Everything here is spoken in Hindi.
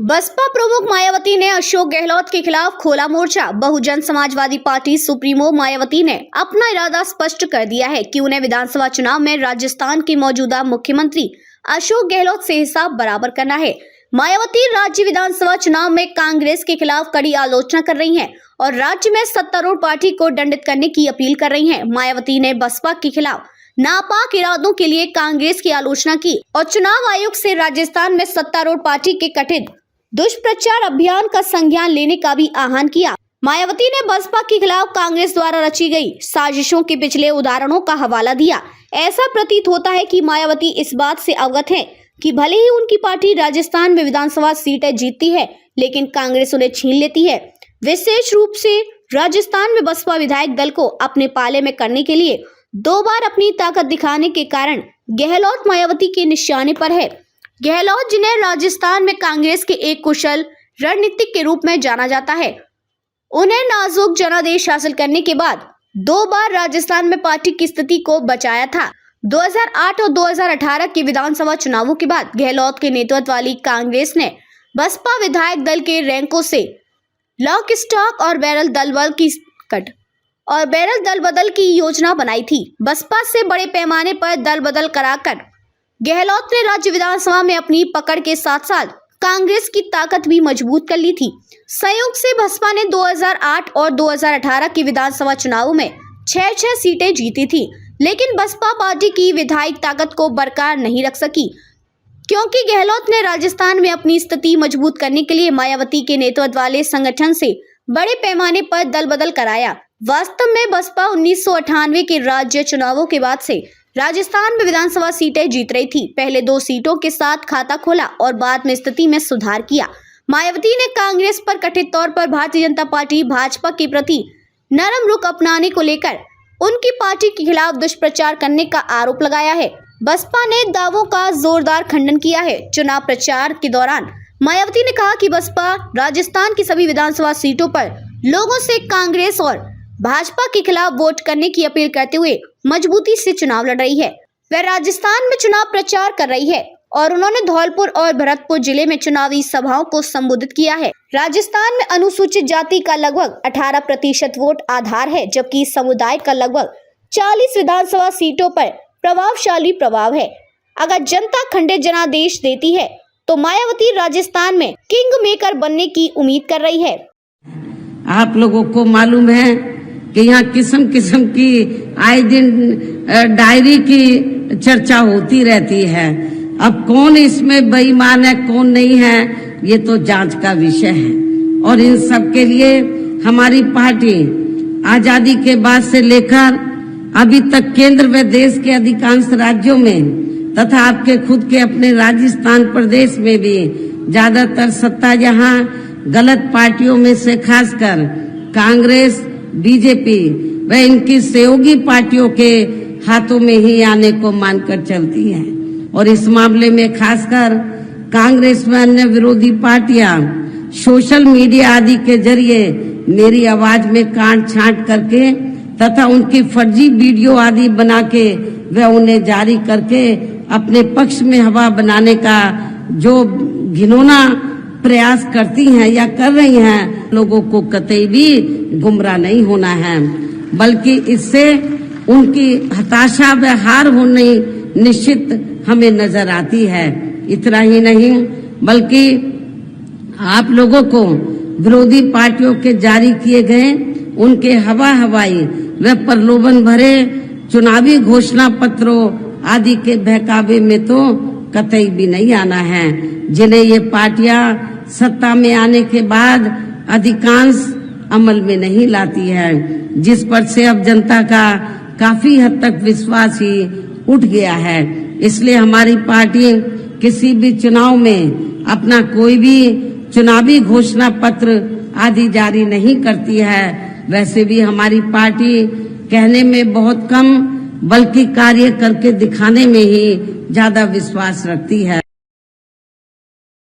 बसपा प्रमुख मायावती ने अशोक गहलोत के खिलाफ खोला मोर्चा। बहुजन समाजवादी पार्टी सुप्रीमो मायावती ने अपना इरादा स्पष्ट कर दिया है कि उन्हें विधानसभा चुनाव में राजस्थान के मौजूदा मुख्यमंत्री अशोक गहलोत से हिसाब बराबर करना है। मायावती राज्य विधानसभा चुनाव में कांग्रेस के खिलाफ कड़ी आलोचना कर रही हैं और राज्य में सत्तारूढ़ पार्टी को दंडित करने की अपील कर रही हैं। मायावती ने बसपा के खिलाफ नापाक इरादों के लिए कांग्रेस की आलोचना की और चुनाव आयोग से राजस्थान में सत्तारूढ़ पार्टी के कथित दुष्प्रचार अभियान का संज्ञान लेने का भी आह्वान किया। मायावती ने बसपा के खिलाफ कांग्रेस द्वारा रची गई साजिशों के पिछले उदाहरणों का हवाला दिया। ऐसा प्रतीत होता है कि मायावती इस बात से अवगत है कि भले ही उनकी पार्टी राजस्थान में विधानसभा सीटें जीतती है, लेकिन कांग्रेस उन्हें छीन लेती है। विशेष रूप से राजस्थान में बसपा विधायक दल को अपने पाले में करने के लिए 2 बार अपनी ताकत दिखाने के कारण गहलोत मायावती के निशाने पर है। गहलोत, जिन्हें राजस्थान में कांग्रेस के एक कुशल रणनीतिक के रूप में जाना जाता है, उन्हें नाजुक जनादेश हासिल करने के बाद 2 बार राजस्थान में पार्टी की स्थिति को बचाया था। 2008 और 2018 के विधानसभा चुनावों के बाद गहलोत के नेतृत्व वाली कांग्रेस ने बसपा विधायक दल के रैंकों से लॉक स्टॉक और बैरल दल बदल की योजना बनाई थी। बसपा से बड़े पैमाने पर दल बदल कराकर गहलोत ने राज्य विधानसभा में अपनी पकड़ के साथ साथ कांग्रेस की ताकत भी मजबूत कर ली थी। संयोग से बसपा ने 2008 और 2018 के विधानसभा चुनावों में 6 सीटें जीती थी, लेकिन बसपा पार्टी की विधायक ताकत को बरकरार नहीं रख सकी, क्योंकि गहलोत ने राजस्थान में अपनी स्थिति मजबूत करने के लिए मायावती के नेतृत्व वाले संगठन से बड़े पैमाने पर दल बदल कराया। वास्तव में बसपा 1998 के राज्य चुनावों के बाद से राजस्थान में विधानसभा सीटें जीत रही थी। पहले 2 सीटों के साथ खाता खोला और बाद में स्थिति में सुधार किया। मायावती ने कांग्रेस पर कथित तौर पर भारतीय जनता पार्टी भाजपा के प्रति नरम रुख अपनाने को लेकर उनकी पार्टी के खिलाफ दुष्प्रचार करने का आरोप लगाया है। बसपा ने दावों का जोरदार खंडन किया है। चुनाव प्रचार के दौरान मायावती ने कहा कि बसपा राजस्थान की सभी विधानसभा सीटों पर लोगों से कांग्रेस और भाजपा के खिलाफ वोट करने की अपील करते हुए मजबूती से चुनाव लड़ रही है। वह राजस्थान में चुनाव प्रचार कर रही है और उन्होंने धौलपुर और भरतपुर जिले में चुनावी सभाओं को संबोधित किया है। राजस्थान में अनुसूचित जाति का लगभग 18% वोट आधार है, जबकि इस समुदाय का लगभग 40 विधानसभा सीटों पर प्रभावशाली प्रभाव है। अगर जनता खंडित जनादेश देती है तो मायावती राजस्थान में किंग मेकर बनने की उम्मीद कर रही है। आप लोगों को मालूम है कि यहाँ किस्म किस्म की आए दिन डायरी की चर्चा होती रहती है। अब कौन इसमें बेईमान है, कौन नहीं है, ये तो जांच का विषय है। और इन सब के लिए हमारी पार्टी आजादी के बाद से लेकर अभी तक केंद्र व देश के अधिकांश राज्यों में तथा आपके खुद के अपने राजस्थान प्रदेश में भी ज्यादातर सत्ता यहाँ गलत पार्टियों में से खासकर कांग्रेस, बीजेपी व इनकी सहयोगी पार्टियों के हाथों में ही आने को मानकर चलती है। और इस मामले में खासकर कांग्रेस व अन्य विरोधी पार्टियां सोशल मीडिया आदि के जरिए मेरी आवाज में काट छांट करके तथा उनकी फर्जी वीडियो आदि बना के व उन्हें जारी करके अपने पक्ष में हवा बनाने का जो घिनौना प्रयास करती हैं या कर रही हैं, लोगों को कतई भी गुमराह नहीं होना है, बल्कि इससे उनकी हताशा व हार होने निश्चित हमें नजर आती है। इतना ही नहीं बल्कि आप लोगों को विरोधी पार्टियों के जारी किए गए उनके हवाई व प्रलोभन भरे चुनावी घोषणा पत्रों आदि के बहकावे में तो कतई भी नहीं आना है, जिन्हें ये पार्टियां सत्ता में आने के बाद अधिकांश अमल में नहीं लाती है, जिस पर से अब जनता का काफी हद तक विश्वास ही उठ गया है। इसलिए हमारी पार्टी किसी भी चुनाव में अपना कोई भी चुनावी घोषणा पत्र आदि जारी नहीं करती है। वैसे भी हमारी पार्टी कहने में बहुत कम बल्कि कार्य करके दिखाने में ही ज्यादा विश्वास रखती है।